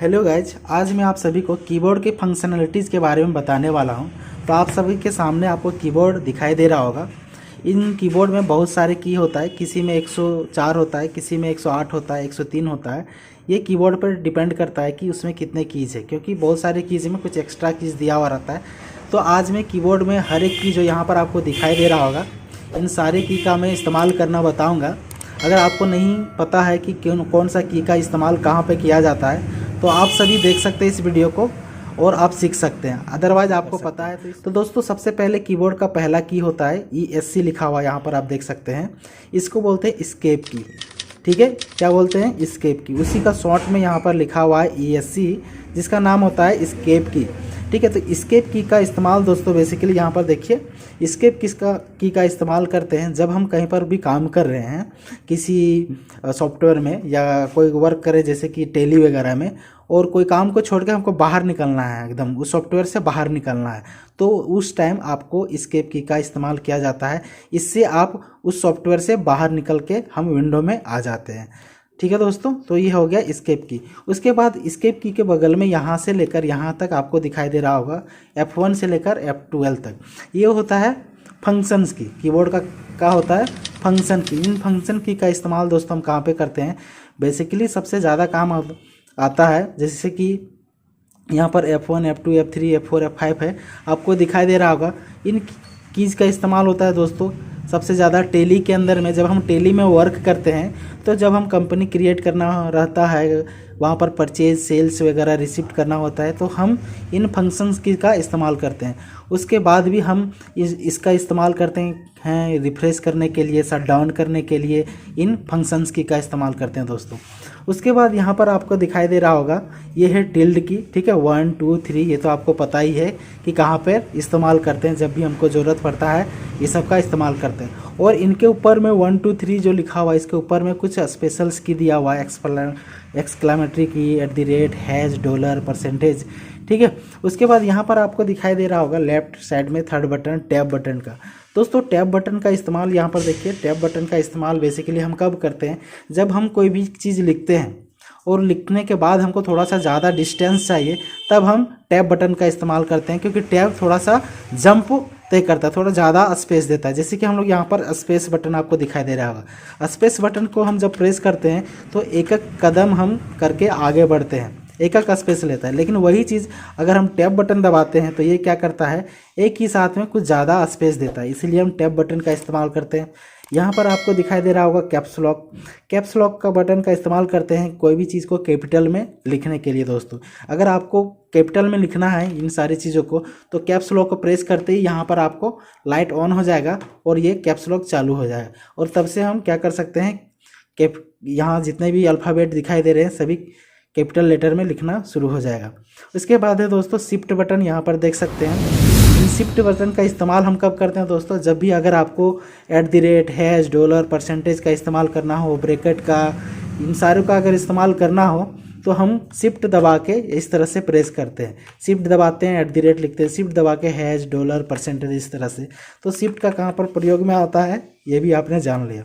Hello guys, आज मैं आप सभी को कीबोर्ड के फंक्शनलिटीज़ के बारे में बताने वाला हूं। तो आप सभी के सामने आपको कीबोर्ड दिखाई दे रहा होगा। इन कीबोर्ड में बहुत सारे की होता है, किसी में 104 होता है, किसी में 108 होता है, 103 होता है। ये कीबोर्ड पर डिपेंड करता है कि उसमें कितने कीज़ है, क्योंकि बहुत सारे कीज़ में कुछ एक्स्ट्रा कीज़ दिया हुआ रहता है। तो आज मैं कीबोर्ड में हर एक की जो यहाँ पर आपको दिखाई दे रहा होगा, इन सारे की का मैं इस्तेमाल करना बताऊँगा। अगर आपको नहीं पता है कि कौन सा की का इस्तेमाल कहाँ पर किया जाता है, तो आप सभी देख सकते हैं इस वीडियो को और आप सीख सकते हैं। अदरवाइज आपको पता है तो दोस्तों, सबसे पहले कीबोर्ड का पहला की होता है ESC लिखा हुआ, यहाँ पर आप देख सकते हैं। इसको बोलते हैं एस्केप की। ठीक है, क्या बोलते हैं? एस्केप की। उसी का शॉर्ट में यहाँ पर लिखा हुआ है ESC, जिसका नाम होता है एस्केप की। ठीक है, तो एस्केप की का इस्तेमाल दोस्तों बेसिकली यहाँ पर देखिए, एस्केप की का इस्तेमाल करते हैं जब हम कहीं पर भी काम कर रहे हैं, किसी सॉफ्टवेयर में या कोई वर्क करे जैसे कि टेली वगैरह में, और कोई काम को छोड़ के हमको बाहर निकलना है, एकदम उस सॉफ्टवेयर से बाहर निकलना है, तो उस टाइम आपको एस्केप की का इस्तेमाल किया जाता है। इससे आप उस सॉफ्टवेयर से बाहर निकल के हम विंडो में आ जाते हैं। ठीक है दोस्तों, तो ये हो गया एस्केप की। उसके बाद एस्केप की के बगल में यहाँ से लेकर यहाँ तक आपको दिखाई दे रहा होगा, F1 से लेकर F12 तक, ये होता है फंक्शंस की। कीबोर्ड का होता है फंक्शन की। इन फंक्शन की का इस्तेमाल दोस्तों हम कहाँ पे करते हैं? बेसिकली सबसे ज़्यादा काम आता है, जैसे कि यहाँ पर F1, F2, F3, F4, F5 है, आपको दिखाई दे रहा होगा। इन कीज़ का इस्तेमाल होता है दोस्तों सबसे ज़्यादा टेली के अंदर में। जब हम टेली में वर्क करते हैं, तो जब हम कंपनी क्रिएट करना रहता है, वहाँ पर परचेज, सेल्स वगैरह रिसिप्ट करना होता है, तो हम इन फंक्शंस की का इस्तेमाल करते हैं। उसके बाद भी हम इसका इस्तेमाल करते हैं रिफ्रेश करने के लिए, शट डाउन करने के लिए, इन फंक्शंस की का इस्तेमाल करते हैं दोस्तों। उसके बाद यहाँ पर आपको दिखाई दे रहा होगा, ये है टिल्ड की। ठीक है, 1, 2, 3, ये तो आपको पता ही है कि कहाँ पर इस्तेमाल करते हैं। जब भी हमको ज़रूरत पड़ता है ये सब का इस्तेमाल करते हैं। और इनके ऊपर में 1, 2, 3 जो लिखा हुआ है, इसके ऊपर में कुछ स्पेशल्स की दिया हुआ है, एक्सक्लामेटरी की, @ $, परसेंटेज। ठीक है, उसके बाद यहाँ पर आपको दिखाई दे रहा होगा लेफ्ट साइड में थर्ड बटन, टैब बटन का। दोस्तों टैब बटन का इस्तेमाल यहाँ पर देखिए, टैब बटन का इस्तेमाल बेसिकली हम कब करते हैं? जब हम कोई भी चीज़ लिखते हैं और लिखने के बाद हमको थोड़ा सा ज़्यादा डिस्टेंस चाहिए, तब हम टैब बटन का इस्तेमाल करते हैं, क्योंकि टैब थोड़ा सा जंप तय करता है, थोड़ा ज़्यादा स्पेस देता है। जैसे कि हम लोग यहाँ पर स्पेस बटन आपको दिखाई दे रहा होगा। स्पेस बटन को हम जब प्रेस करते हैं तो एक एक कदम हम करके आगे बढ़ते हैं, एक एक स्पेस लेता है। लेकिन वही चीज़ अगर हम टैब बटन दबाते हैं तो ये क्या करता है? एक ही साथ में कुछ ज़्यादा स्पेस देता है, इसीलिए हम टैब बटन का इस्तेमाल करते हैं। यहाँ पर आपको दिखाई दे रहा होगा कैप्स लॉक। कैप्स लॉक का बटन का इस्तेमाल करते हैं कोई भी चीज़ को कैपिटल में लिखने के लिए दोस्तों। अगर आपको कैपिटल में लिखना है इन सारी चीज़ों को, तो कैप्स लॉक को प्रेस करते ही यहाँ पर आपको लाइट ऑन हो जाएगा और ये कैप्स लॉक चालू हो जाएगा। और तब से हम क्या कर सकते हैं, यहाँ जितने भी अल्फ़ाबेट दिखाई दे रहे हैं सभी कैपिटल लेटर में लिखना शुरू हो जाएगा। उसके बाद है दोस्तों शिफ्ट बटन, यहाँ पर देख सकते हैं। इन शिफ्ट बटन का इस्तेमाल हम कब करते हैं दोस्तों? जब भी अगर आपको @ $, परसेंटेज का इस्तेमाल करना हो, ब्रैकेट का, इन सारों का अगर इस्तेमाल करना हो, तो हम शिफ्ट दबा के इस तरह से प्रेस करते हैं। शिफ्ट दबाते हैं, @ लिखते हैं, शिफ्ट दबा के $, परसेंटेज, इस तरह से। तो शिफ्ट का कहाँ पर प्रयोग में आता है ये भी आपने जान लिया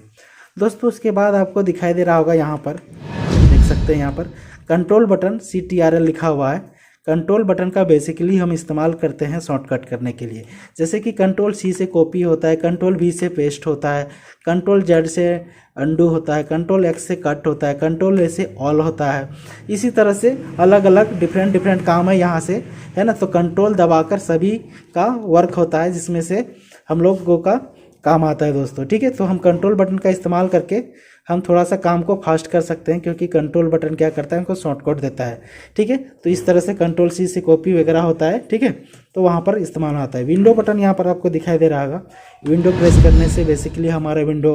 दोस्तों। उसके बाद आपको दिखाई दे रहा होगा, यहाँ पर देख सकते हैं, यहाँ पर कंट्रोल बटन CTRL लिखा हुआ है। कंट्रोल बटन का बेसिकली हम इस्तेमाल करते हैं शॉर्टकट करने के लिए। जैसे कि Ctrl+C से कॉपी होता है, Ctrl+V से पेस्ट होता है, Ctrl+Z से अंडू होता है, Ctrl+X से कट होता है, Ctrl+A से ऑल होता है। इसी तरह से अलग अलग डिफरेंट काम है यहाँ से, है ना। तो कंट्रोल दबाकर सभी का वर्क होता है, जिसमें से हम लोगों का काम आता है दोस्तों। ठीक है, तो हम कंट्रोल बटन का इस्तेमाल करके हम थोड़ा सा काम को फास्ट कर सकते हैं, क्योंकि कंट्रोल बटन क्या करता है, हमको शॉर्टकट देता है। ठीक है, तो इस तरह से Ctrl+C से कॉपी वगैरह होता है। ठीक है, तो वहाँ पर इस्तेमाल आता है। विंडो बटन यहाँ पर आपको दिखाई दे रहा होगा, विंडो प्रेस करने से बेसिकली हमारा विंडो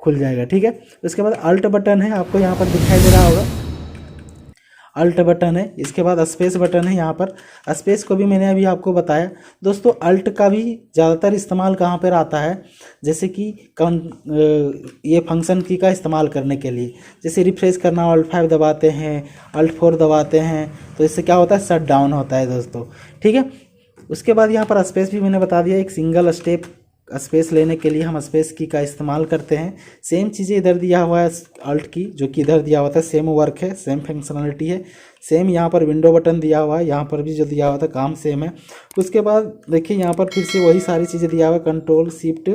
खुल जाएगा। ठीक है, उसके बाद अल्ट बटन है, आपको यहाँ पर दिखाई दे रहा होगा, अल्ट बटन है। इसके बाद स्पेस बटन है। यहाँ पर स्पेस को भी मैंने अभी आपको बताया दोस्तों। अल्ट का भी ज़्यादातर इस्तेमाल कहाँ पर आता है? जैसे कि ये फंक्शन की का इस्तेमाल करने के लिए, जैसे रिफ्रेश करना, Alt+5 दबाते हैं, Alt+4 दबाते हैं, तो इससे क्या होता है? शट डाउन होता है दोस्तों। ठीक है, उसके बाद यहाँ पर स्पेस भी मैंने बता दिया, एक सिंगल स्टेप स्पेस लेने के लिए हम स्पेस की का इस्तेमाल करते हैं। सेम चीज़ें इधर दिया हुआ है अल्ट की, जो कि इधर दिया हुआ था, सेम वर्क है, सेम फंक्शनलिटी है। सेम यहाँ पर विंडो बटन दिया हुआ है, यहाँ पर भी जो दिया हुआ था काम सेम है। उसके बाद देखिए यहाँ पर फिर से वही सारी चीज़ें दिया हुआ है, कंट्रोल शिफ्ट।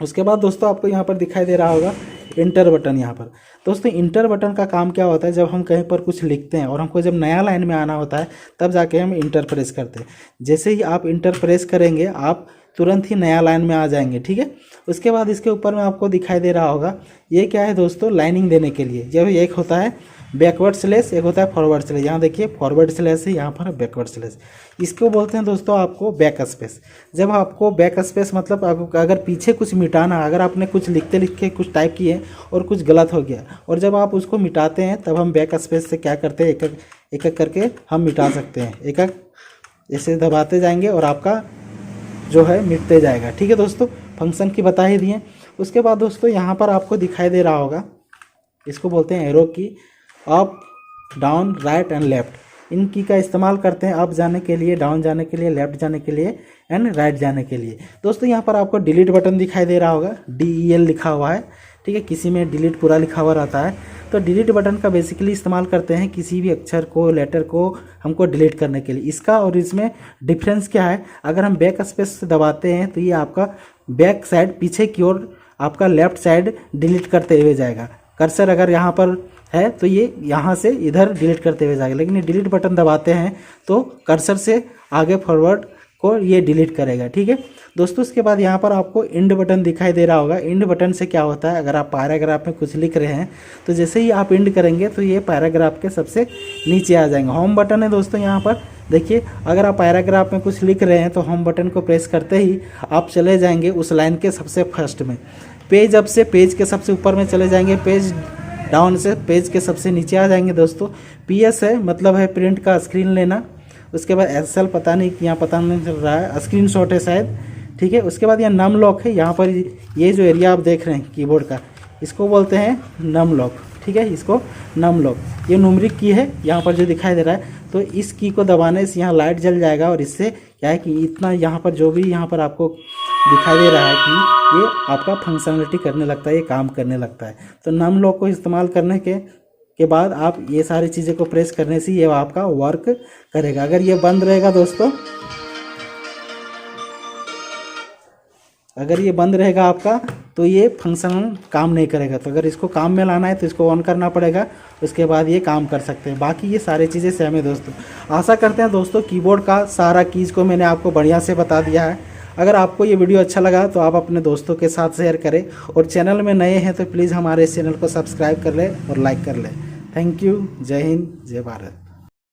उसके बाद दोस्तों आपको यहाँ पर दिखाई दे रहा होगा इंटर बटन। यहाँ पर दोस्तों इंटर बटन का काम क्या होता है, जब हम कहीं पर कुछ लिखते हैं और हमको जब नया लाइन में आना होता है तब जाके हम इंटर प्रेस करते हैं। जैसे ही आप इंटर प्रेस करेंगे आप तुरंत ही नया लाइन में आ जाएंगे, ठीक है। उसके बाद इसके ऊपर में आपको दिखाई दे रहा होगा, ये क्या है दोस्तों, लाइनिंग देने के लिए। जब एक होता है बैकवर्ड स्लैश, एक होता है फॉरवर्ड स्लैश। यहाँ देखिए फॉरवर्ड स्लैश है, यहाँ पर बैकवर्ड स्लैश। इसको बोलते हैं दोस्तों आपको बैक स्पेस। जब आपको बैक स्पेस मतलब आपको अगर पीछे कुछ मिटाना, अगर आपने कुछ लिखते लिखते कुछ टाइप किए और कुछ गलत हो गया और जब आप उसको मिटाते हैं तब हम बैक स्पेस से क्या करते हैं, एक एक करके हम मिटा सकते हैं। एक एक ऐसे दबाते जाएंगे और आपका जो है मिटते जाएगा, ठीक है दोस्तों। फंक्शन की बता ही दिए। उसके बाद दोस्तों यहाँ पर आपको दिखाई दे रहा होगा, इसको बोलते हैं arrow key. Up, down, right and left, इन की का इस्तेमाल करते हैं अप जाने के लिए, डाउन जाने के लिए, लेफ़्ट जाने के लिए एंड राइट जाने के लिए। दोस्तों यहाँ पर आपको डिलीट बटन दिखाई दे रहा होगा, DEL लिखा हुआ है, ठीक है। किसी में डिलीट पूरा लिखा हुआ रहता है। तो डिलीट बटन का बेसिकली इस्तेमाल करते हैं किसी भी अक्षर को, लेटर को हमको डिलीट करने के लिए। इसका और इसमें डिफरेंस क्या है, अगर हम बैक स्पेस से दबाते हैं तो ये आपका बैक साइड पीछे की ओर आपका लेफ्ट साइड डिलीट करते हुए जाएगा। कर्सर अगर यहाँ पर है तो ये यहाँ से इधर डिलीट करते हुए जाएगा, लेकिन ये डिलीट बटन दबाते हैं तो कर्सर से आगे फॉरवर्ड को ये डिलीट करेगा, ठीक है दोस्तों। उसके बाद यहाँ पर आपको इंड बटन दिखाई दे रहा होगा। इंड बटन से क्या होता है, अगर आप पैराग्राफ में कुछ लिख रहे हैं तो जैसे ही आप इंड करेंगे तो ये पैराग्राफ के सबसे नीचे आ जाएंगे। होम बटन है दोस्तों, यहाँ पर देखिए अगर आप पैराग्राफ में कुछ लिख रहे हैं तो होम बटन को प्रेस करते ही आप चले जाएंगे उस लाइन के सबसे फर्स्ट में। पेज अप से पेज के सबसे ऊपर में चले जाएंगे, पेज डाउन से पेज के सबसे नीचे आ जाएंगे दोस्तों। PS है मतलब है प्रिंट का स्क्रीन लेना। उसके बाद SL पता नहीं, यहाँ पता नहीं चल रहा है, स्क्रीनशॉट है शायद, ठीक है। उसके बाद यहाँ नम लॉक है, यहाँ पर ये जो एरिया आप देख रहे हैं कीबोर्ड का, इसको बोलते हैं नम लॉक, ठीक है। इसको नम लॉक, ये न्यूमेरिक की है यहाँ पर जो दिखाई दे रहा है। तो इस की को दबाने से यहाँ लाइट जल जाएगा और इससे क्या है कि इतना यहाँ पर जो भी यहाँ पर आपको दिखाई दे रहा है कि ये आपका फंक्शनलिटी करने लगता है, ये काम करने लगता है। तो नम लॉक को इस्तेमाल करने के बाद आप ये सारी चीज़ें को प्रेस करने से ये आपका वर्क करेगा। अगर ये बंद रहेगा दोस्तों, अगर ये बंद रहेगा आपका तो ये फंक्शन काम नहीं करेगा। तो अगर इसको काम में लाना है तो इसको ऑन करना पड़ेगा, उसके बाद ये काम कर सकते हैं। बाकी ये सारी चीज़ें सेम है दोस्तों। आशा करते हैं दोस्तों कीबोर्ड का सारा कीज़ को मैंने आपको बढ़िया से बता दिया है। अगर आपको ये वीडियो अच्छा लगा तो आप अपने दोस्तों के साथ शेयर करें और चैनल में नए हैं तो प्लीज़ हमारे इस चैनल को सब्सक्राइब कर लें और लाइक कर लें। Thank you. जय हिंद, जय भारत।